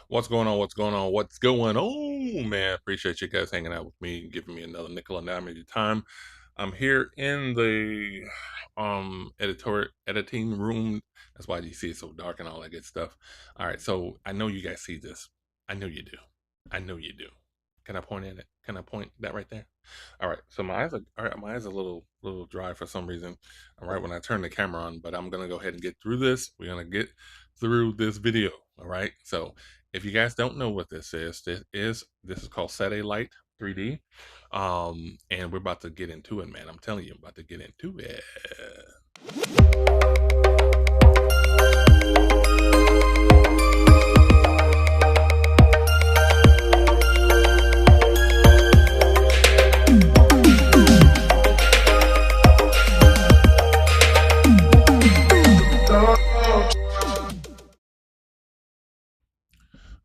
What's going on? What's going on? What's going on, man? Appreciate you guys hanging out with me and giving me another nickel and dime of your time. I'm here in the editing room. That's why you see it so dark and all that good stuff. All right, so I know you guys see this. I know you do. I know you do. Can I point at it? Can I point that right there? All right. So my eyes are all right. My eyes are a little dry for some reason. All right, when I turn the camera on, but I'm gonna go ahead and get through this. We're gonna get through this video. All right. So if you guys don't know what this is called Set A Light 3D. And we're about to get into it, man. I'm telling you, I'm about to get into it.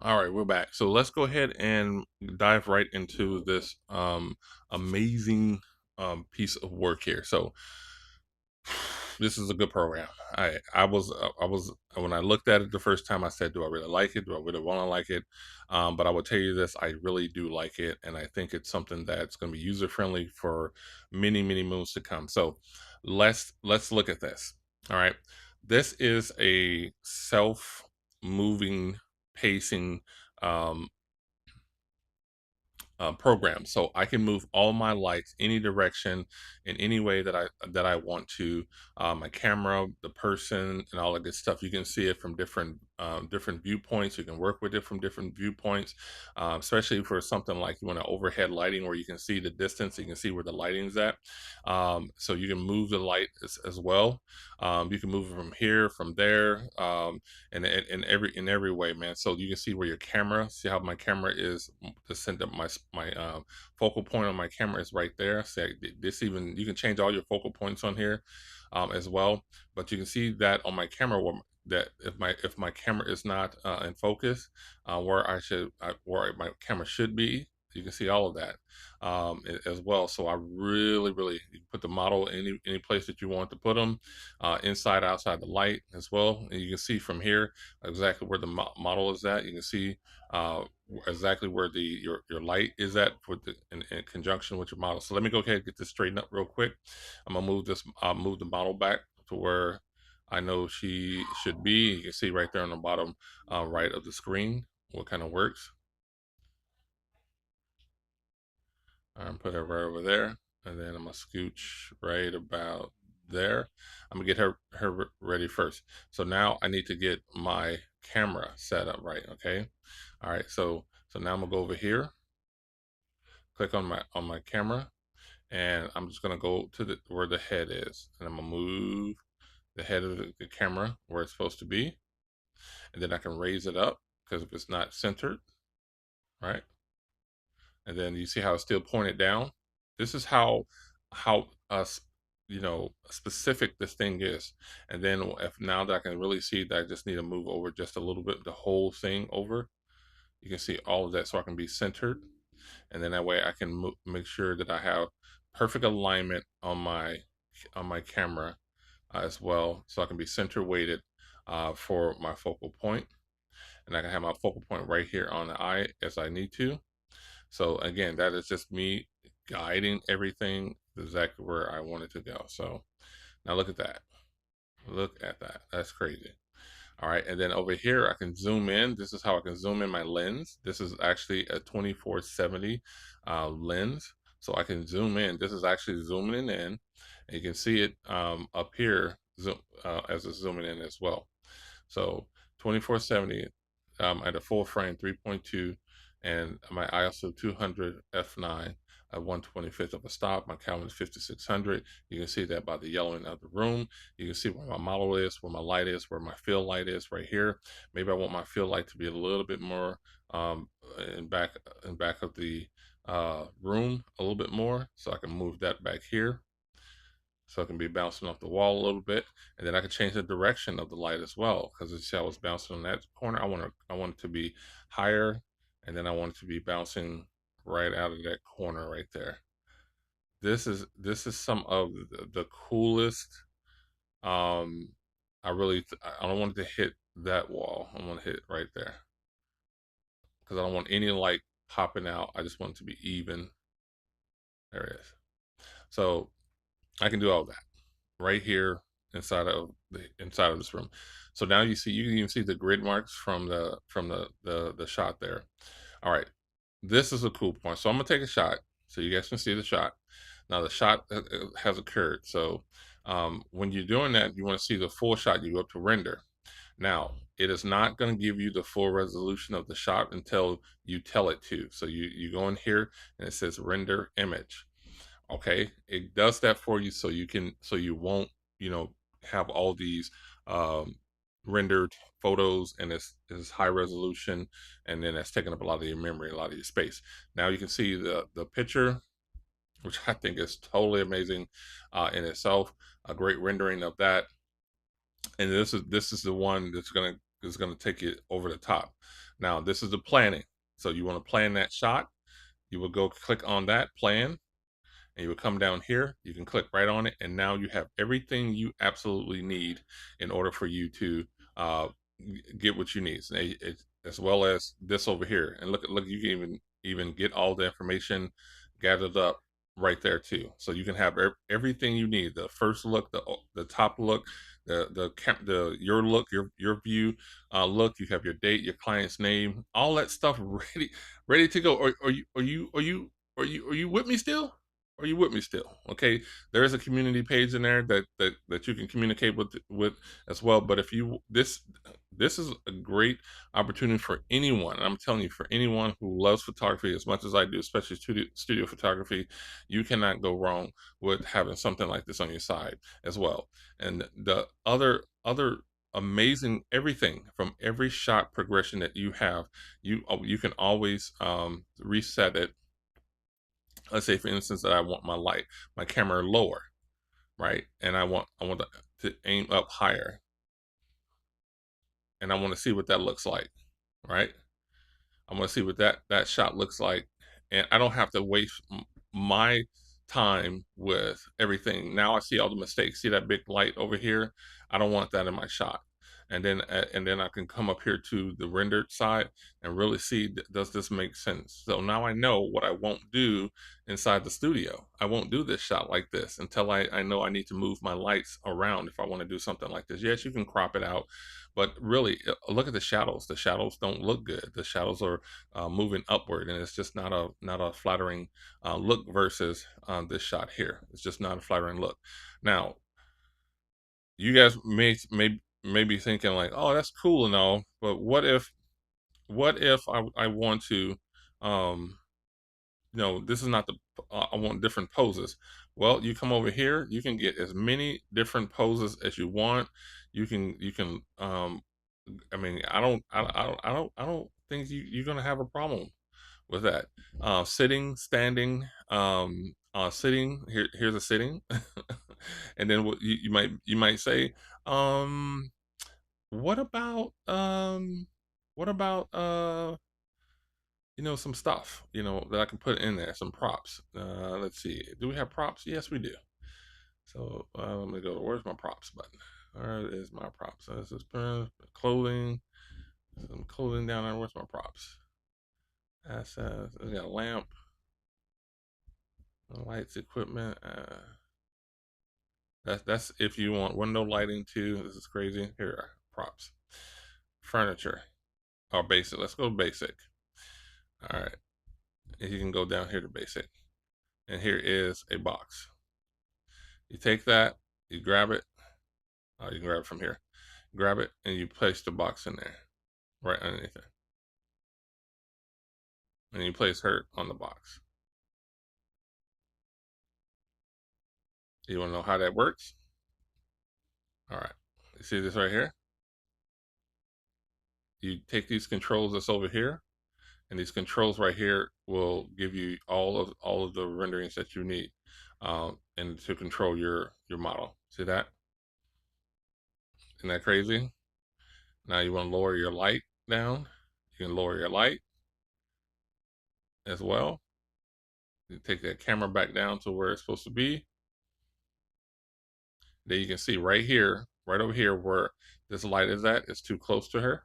All right, we're back. So let's go ahead and dive right into this amazing piece of work here. So this is a good program. I was when I looked at it the first time, I said, "Do I really like it? Do I really want to like it?" But I will tell you this: I really do like it, and I think it's something that's going to be user friendly for many, many moons to come. So let's look at this. All right, this is a self moving pacing um, program, so I can move all my lights any direction in any way that I want to. My camera, the person, and all that good stuff. You can see it from different viewpoints. You can work with it from different viewpoints, especially for something like you want to overhead lighting where you can see the distance, you can see where the lighting's at. So you can move the light as well. You can move it from here, from there, in every way, man. So you can see where your camera, see how my camera is, the center, my focal point on my camera is right there. See, this even, you can change all your focal points on here as well. But you can see that on my camera that if my camera is not in focus, where my camera should be, you can see all of that as well. So I really, you can put the model any place that you want to put them, inside, outside the light as well. And you can see from here exactly where the model is at. You can see uh, exactly where your light is at in conjunction with your model. So let me go ahead and get this straightened up real quick. I'm gonna move the model back to where I know she should be. You can see right there on the bottom right of the screen what kind of works. Put her right over there, and then I'm gonna scooch right about there. I'm gonna get her ready first. So now I need to get my camera set up right. Okay. All right. So now I'm gonna go over here, click on my camera, and I'm just gonna go to where the head is, and I'm gonna move the head of the camera where it's supposed to be, and then I can raise it up because if it's not centered, right? And then you see how it's still pointed down. This is how specific this thing is. And then if now that I can really see that I just need to move over just a little bit, the whole thing over, you can see all of that, so I can be centered. And then that way I can make sure that I have perfect alignment on my camera as well, so I can be center weighted for my focal point, and I can have my focal point right here on the eye as I need to. So again, that is just me guiding everything exactly where I want it to go. So now look at that. Look at that. That's crazy. All right, and then over here I can zoom in. This is how I can zoom in my lens. This is actually a 2470 lens. So I can zoom in. This is actually zooming in. And you can see it up here as it's zooming in as well. So 2470 at a full frame 3.2, and my ISO 200 f9 at 1/25th of a stop. My Calvin is 5600. You can see that by the yellowing of the room. You can see where my model is, where my light is, where my fill light is right here. Maybe I want my fill light to be a little bit more um, in back of the room a little bit more, so I can move that back here so it can be bouncing off the wall a little bit, and then I can change the direction of the light as well, because you see how it's bouncing on that corner. I want it to be higher, and then I want it to be bouncing right out of that corner right there. This is some of the coolest. um I don't want it to hit that wall. I want to hit right there. because I don't want any light popping out. I just want it to be even. There it is. So I can do all that right here inside of this room. So now you can even see the grid marks from the shot there. All right, this is a cool point. So I'm gonna take a shot so you guys can see the shot. Now the shot has occurred. So when you're doing that, you want to see the full shot. You go up to render. Now it is not going to give you the full resolution of the shot until you tell it to. So you go in here and it says render image. Okay, it does that for you so you won't have all these um, rendered photos, and it's high resolution, and then that's taking up a lot of your memory, a lot of your space. Now you can see the picture, which I think is totally amazing in itself. A great rendering of that, and this is the one that's gonna take it over the top. Now this is the planning. So you want to plan that shot. You will go click on that plan, and you will come down here. You can click right on it, and now you have everything you absolutely need in order for you to uh, get what you need. So as well as this over here. And look, you can even get all the information gathered up right there too. So you can have everything you need: the first look, the top look, the your look, your view look. You have your date, your client's name, all that stuff ready to go. Are you with me still? Are you with me still? Okay, there is a community page in there that you can communicate with as well. But if you this is a great opportunity for anyone. I'm telling you, for anyone who loves photography as much as I do, especially studio photography, you cannot go wrong with having something like this on your side as well. And the other amazing everything from every shot progression that you have, you can always reset it. Let's say, for instance, that I want my camera lower, right? And to aim up higher, and I want to see what that looks like, right? I want to see what that shot looks like, and I don't have to waste my time with everything. Now I see all the mistakes. See that big light over here? I don't want that in my shot. And then I can come up here to the rendered side and really see, does this make sense? So now I know what I won't do inside the studio. I won't do this shot like this until I know I need to move my lights around if I want to do something like this. Yes, you can crop it out, but really look at the shadows. The shadows don't look good. The shadows are moving upward, and it's just not a flattering look versus this shot here. It's just not a flattering look. Now, you guys may be thinking like, oh, that's cool and all, but what if I want to, um, this is not I want different poses. Well, you come over here, you can get as many different poses as you want. You can I mean, I don't think you're gonna have a problem with that. Sitting, standing, sitting. Here's a sitting, and then you might say, um, what about what about some stuff that I can put in there, some props. Let's see, do we have props? Yes, we do. So let me go to where's my props button. Where is my props? So this is clothing. Some clothing down there. Where's my props? Assets. We got a lamp, lights, equipment. That's if you want window lighting too. This is crazy. Here are props, furniture, or basic. Let's go basic. All right, and you can go down here to basic, and here is a box. You take that, you grab it. You can grab it from here. Grab it, and you place the box in there, right underneath it, and you place her on the box. You want to know how that works? All right. You see this right here? You take these controls that's over here, and these controls right here will give you all of the renderings that you need, and to control your model. See that? Isn't that crazy? Now you want to lower your light down. You can lower your light as well. You take that camera back down to where it's supposed to be. Then you can see right here, right over here where this light is at, it's too close to her.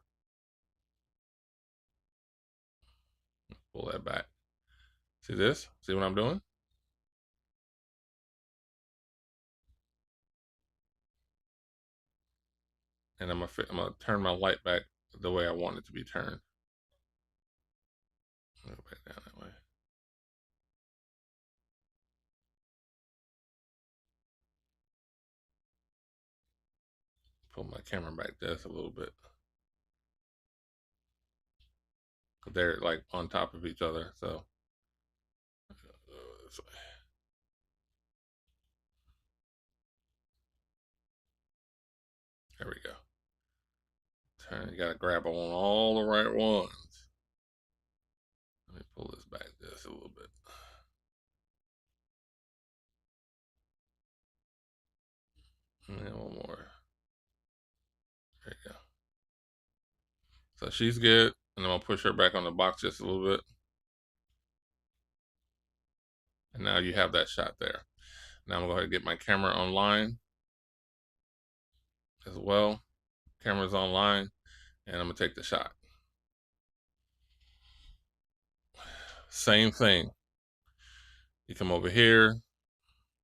Pull that back. See this? See what I'm doing? And I'm gonna turn my light back the way I want it to be turned. Go back down that way. Pull my camera back just a little bit. They're like on top of each other, so there we go. Turn, you gotta grab on all the right ones. Let me pull this back just a little bit. And then one more. There you go. So she's good, and I'm gonna push her back on the box just a little bit. And now you have that shot there. Now I'm gonna go ahead and get my camera online as well. Camera's online, and I'm gonna take the shot. Same thing. You come over here.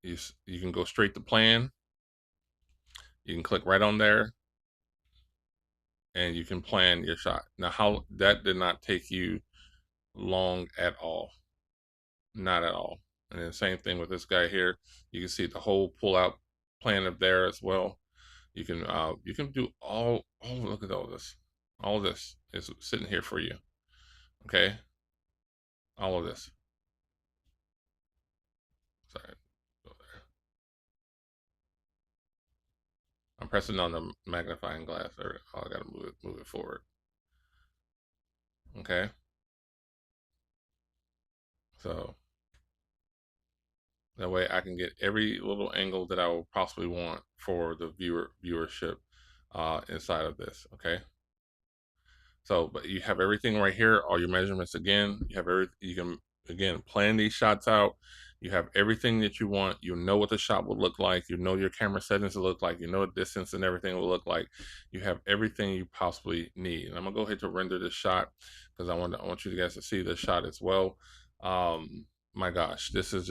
You can go straight to plan. You can click right on there, and you can plan your shot. Now, how that did not take you long at all, not at all. And then same thing with this guy here. You can see the whole pull out plan up there as well. You can do all. Oh, look at all this. All this is sitting here for you. Okay, all of this. Sorry. I'm pressing on the magnifying glass. Or I gotta move it forward. Okay. So that way I can get every little angle that I will possibly want for the viewership inside of this. Okay. So, but you have everything right here, all your measurements again. You have you can again plan these shots out. You have everything that you want. You know what the shot will look like. You know your camera settings will look like. You know the distance and everything will look like. You have everything you possibly need. And I'm gonna go ahead to render this shot because I want you guys to see this shot as well. My gosh, this is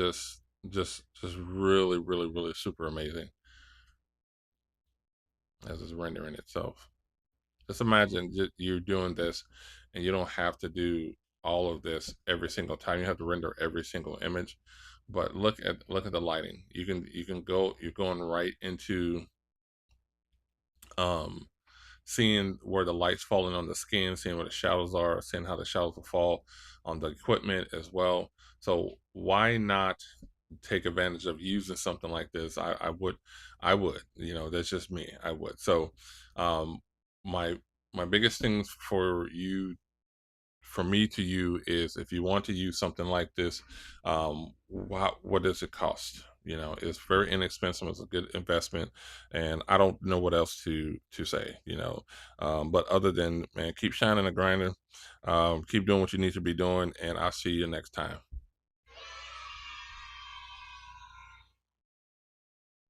just really, really, really super amazing as it's rendering itself. Just imagine you're doing this and you don't have to do all of this every single time. You have to render every single image. But look at the lighting. You're going right into um seeing where the light's falling on the skin, seeing where the shadows are, seeing how the shadows will fall on the equipment as well. So why not take advantage of using something like this? I would, you know, that's just me. I would. So, my my biggest things for me to you is if you want to use something like this, what does it cost? You know, it's very inexpensive. It's a good investment, and I don't know what else to say. You know, but other than man, keep shining and grinding, keep doing what you need to be doing, and I'll see you next time.